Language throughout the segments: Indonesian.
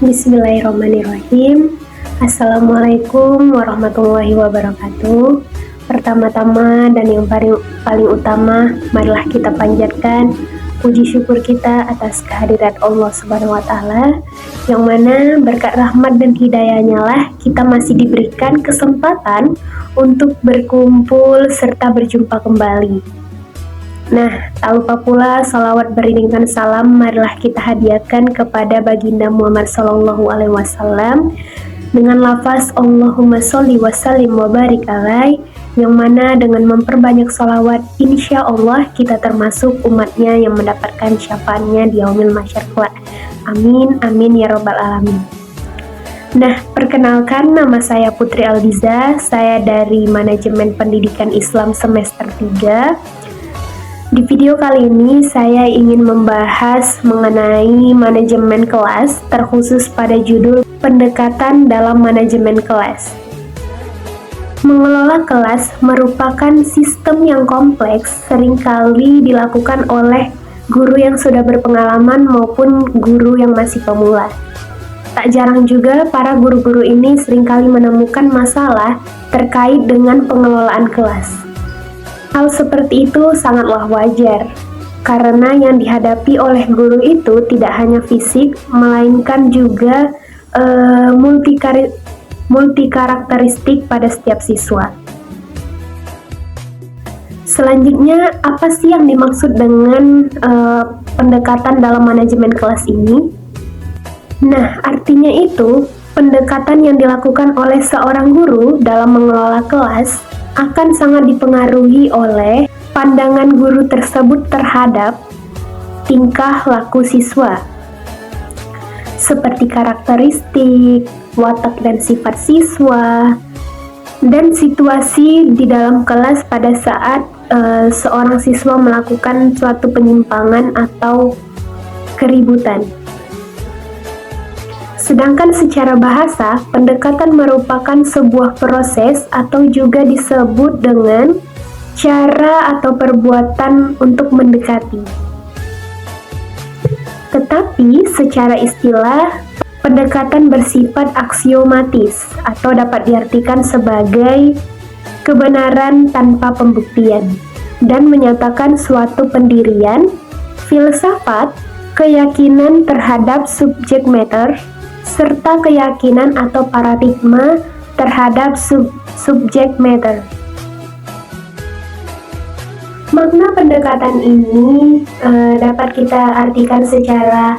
Bismillahirrahmanirrahim. Assalamualaikum warahmatullahi wabarakatuh. Pertama-tama dan yang paling utama, marilah kita panjatkan puji syukur kita atas kehadirat Allah Subhanahu wa Ta'ala, yang mana berkat rahmat dan hidayahnya lah kita masih diberikan kesempatan untuk berkumpul serta berjumpa kembali. Nah, tak lupa pula salawat beriringan salam marilah kita hadiahkan kepada baginda Muhammad SAW dengan lafaz Allahumma sholli wa sallim wa barik alaih, yang mana dengan memperbanyak salawat insya Allah kita termasuk umatnya yang mendapatkan syafaatnya di yaumil mahsyar kelak. Amin, amin ya rabbal alamin. Nah, perkenalkan, nama saya Putri Aldiza, saya dari Manajemen Pendidikan Islam semester 3. Di video kali ini saya ingin membahas mengenai manajemen kelas, terkhusus pada judul pendekatan dalam manajemen kelas. Mengelola kelas merupakan sistem yang kompleks, seringkali dilakukan oleh guru yang sudah berpengalaman maupun guru yang masih pemula. Tak jarang juga para guru-guru ini seringkali menemukan masalah terkait dengan pengelolaan kelas. Hal seperti itu sangatlah wajar, karena yang dihadapi oleh guru itu tidak hanya fisik, melainkan juga multi-karakteristik pada setiap siswa. Selanjutnya, apa sih yang dimaksud dengan pendekatan dalam manajemen kelas ini? Nah, artinya itu, pendekatan yang dilakukan oleh seorang guru dalam mengelola kelas akan sangat dipengaruhi oleh pandangan guru tersebut terhadap tingkah laku siswa, seperti karakteristik, watak dan sifat siswa, dan situasi di dalam kelas pada saat seorang siswa melakukan suatu penyimpangan atau keributan. Sedangkan secara bahasa, pendekatan merupakan sebuah proses atau juga disebut dengan cara atau perbuatan untuk mendekati. Tetapi secara istilah, pendekatan bersifat aksiomatis atau dapat diartikan sebagai kebenaran tanpa pembuktian dan menyatakan suatu pendirian, filsafat, keyakinan terhadap subjek matter, serta keyakinan atau paradigma terhadap subjek matter. Makna pendekatan ini dapat kita artikan secara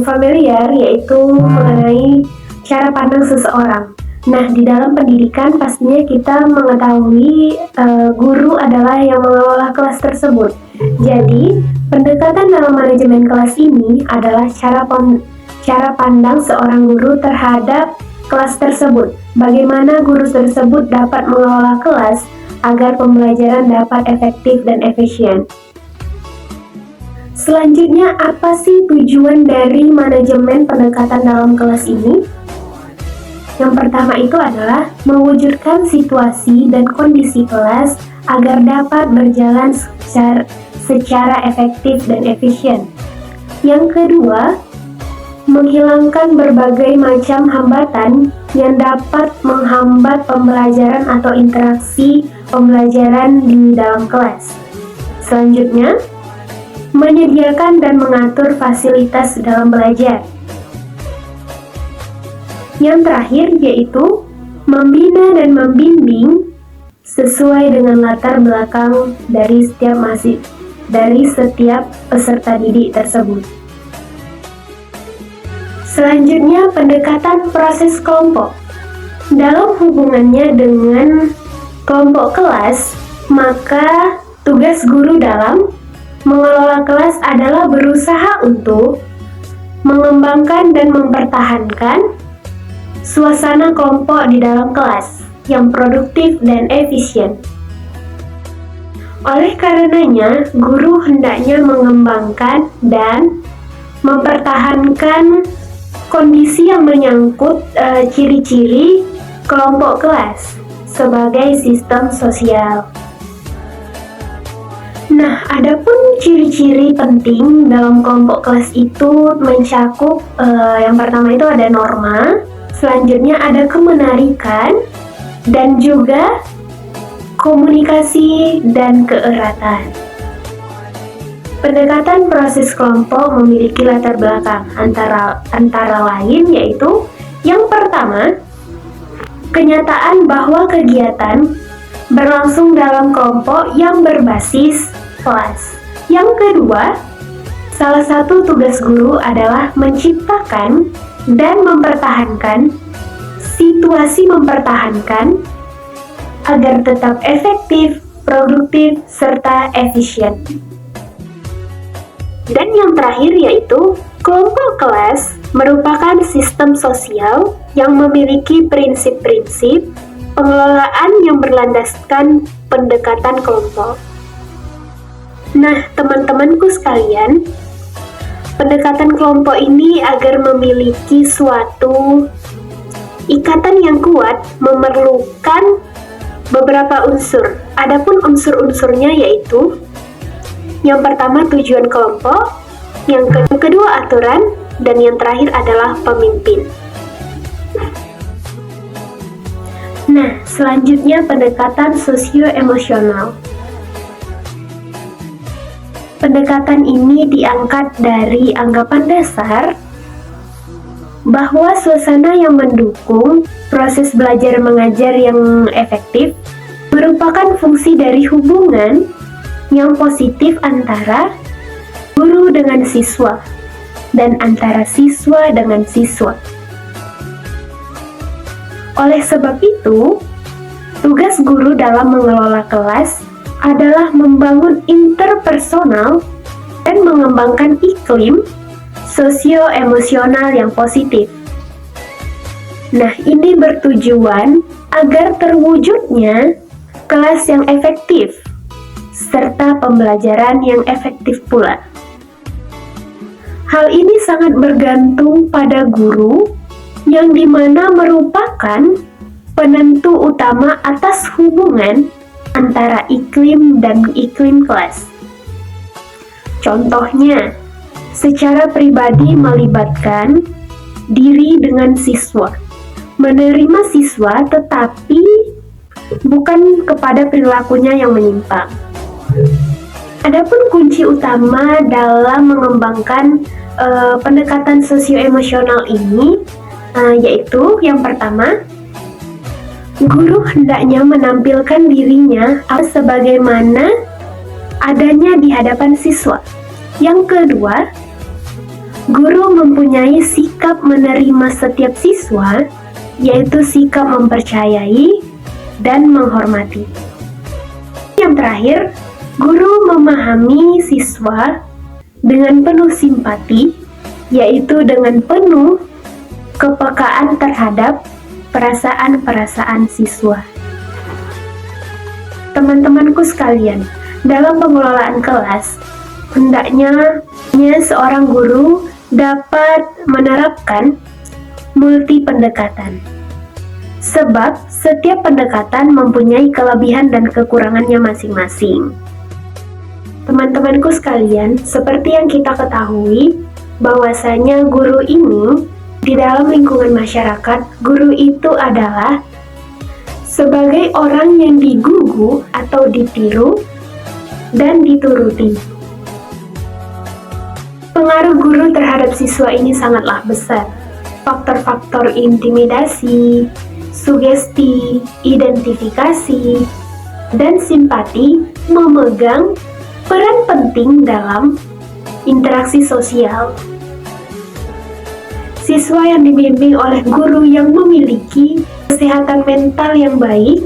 familiar, yaitu mengenai cara pandang seseorang. Nah, di dalam pendidikan pastinya kita mengetahui guru adalah yang mengelola kelas tersebut. Jadi, pendekatan dalam manajemen kelas ini adalah cara pandang seorang guru terhadap kelas tersebut. Bagaimana guru tersebut dapat mengelola kelas agar pembelajaran dapat efektif dan efisien. Selanjutnya, apa sih tujuan dari manajemen pendekatan dalam kelas ini? Yang pertama itu adalah mewujudkan situasi dan kondisi kelas agar dapat berjalan secara efektif dan efisien. Yang kedua, menghilangkan berbagai macam hambatan yang dapat menghambat pembelajaran atau interaksi pembelajaran di dalam kelas. Selanjutnya, menyediakan dan mengatur fasilitas dalam belajar. Yang terakhir yaitu membina dan membimbing sesuai dengan latar belakang dari setiap peserta didik tersebut. Selanjutnya, pendekatan proses kelompok. Dalam hubungannya dengan kelompok kelas, maka tugas guru dalam mengelola kelas adalah berusaha untuk mengembangkan dan mempertahankan suasana kelompok di dalam kelas yang produktif dan efisien. Oleh karenanya, guru hendaknya mengembangkan dan mempertahankan kondisi yang menyangkut ciri-ciri kelompok kelas sebagai sistem sosial. Nah, adapun ciri-ciri penting dalam kelompok kelas itu mencakup yang pertama itu ada norma, selanjutnya ada kemenarikan, dan juga komunikasi dan keeratan. Pendekatan proses kelompok memiliki latar belakang antara lain yaitu yang pertama, kenyataan bahwa kegiatan berlangsung dalam kelompok yang berbasis kelas. Yang kedua, salah satu tugas guru adalah menciptakan dan mempertahankan situasi mempertahankan agar tetap efektif, produktif, serta efisien. Dan yang terakhir yaitu kelompok kelas merupakan sistem sosial yang memiliki prinsip-prinsip pengelolaan yang berlandaskan pendekatan kelompok. Nah, teman-temanku sekalian, pendekatan kelompok ini agar memiliki suatu ikatan yang kuat memerlukan beberapa unsur. Adapun unsur-unsurnya yaitu yang pertama tujuan kelompok, yang kedua aturan, dan yang terakhir adalah pemimpin. Nah, selanjutnya pendekatan sosio-emosional. Pendekatan ini diangkat dari anggapan dasar bahwa suasana yang mendukung proses belajar mengajar yang efektif merupakan fungsi dari hubungan yang positif antara guru dengan siswa dan antara siswa dengan siswa. Oleh sebab itu, tugas guru dalam mengelola kelas adalah membangun interpersonal dan mengembangkan iklim sosio-emosional yang positif. Nah, ini bertujuan agar terwujudnya kelas yang efektif, serta pembelajaran yang efektif pula. Hal ini sangat bergantung pada guru, yang dimana merupakan penentu utama atas hubungan antara iklim dan iklim kelas. Contohnya, secara pribadi melibatkan diri dengan siswa, menerima siswa tetapi bukan kepada perilakunya yang menyimpang. Adapun kunci utama dalam mengembangkan pendekatan sosio-emosional ini yaitu yang pertama, guru hendaknya menampilkan dirinya sebagaimana adanya di hadapan siswa. Yang kedua, guru mempunyai sikap menerima setiap siswa, yaitu sikap mempercayai dan menghormati. Yang terakhir, guru memahami siswa dengan penuh simpati, yaitu dengan penuh kepekaan terhadap perasaan-perasaan siswa. Teman-temanku sekalian, dalam pengelolaan kelas, hendaknya seorang guru dapat menerapkan multi pendekatan. Sebab setiap pendekatan mempunyai kelebihan dan kekurangannya masing-masing. Teman-temanku sekalian, seperti yang kita ketahui, bahwasanya guru ini di dalam lingkungan masyarakat, guru itu adalah sebagai orang yang digugu atau ditiru dan dituruti. Pengaruh guru terhadap siswa ini sangatlah besar. Faktor-faktor intimidasi, sugesti, identifikasi, dan simpati memegang peran penting dalam interaksi sosial. Siswa yang dibimbing oleh guru yang memiliki kesehatan mental yang baik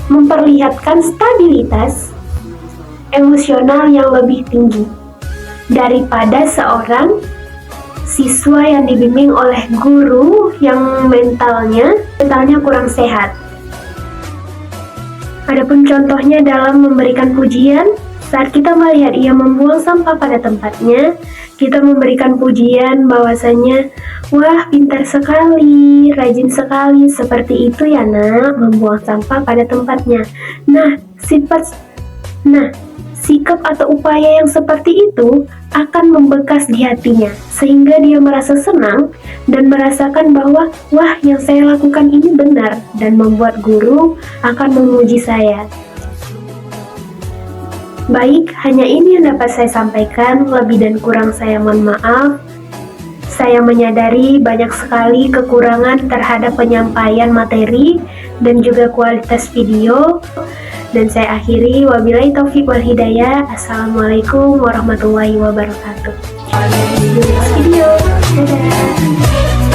memperlihatkan stabilitas emosional yang lebih tinggi daripada seorang siswa yang dibimbing oleh guru yang mentalnya kurang sehat. Adapun contohnya dalam memberikan pujian, saat kita melihat ia membuang sampah pada tempatnya, kita memberikan pujian bahwasanya, wah pintar sekali, rajin sekali, seperti itu ya nak, membuang sampah pada tempatnya. Nah, sikap atau upaya yang seperti itu akan membekas di hatinya, sehingga dia merasa senang dan merasakan bahwa, wah, yang saya lakukan ini benar, dan membuat guru akan memuji saya. Baik, hanya ini yang dapat saya sampaikan. Lebih dan kurang saya mohon maaf. Saya menyadari banyak sekali kekurangan terhadap penyampaian materi dan juga kualitas video. Dan saya akhiri, wabillahi taufiq wal hidayah. Assalamualaikum warahmatullahi wabarakatuh. Video, dadah.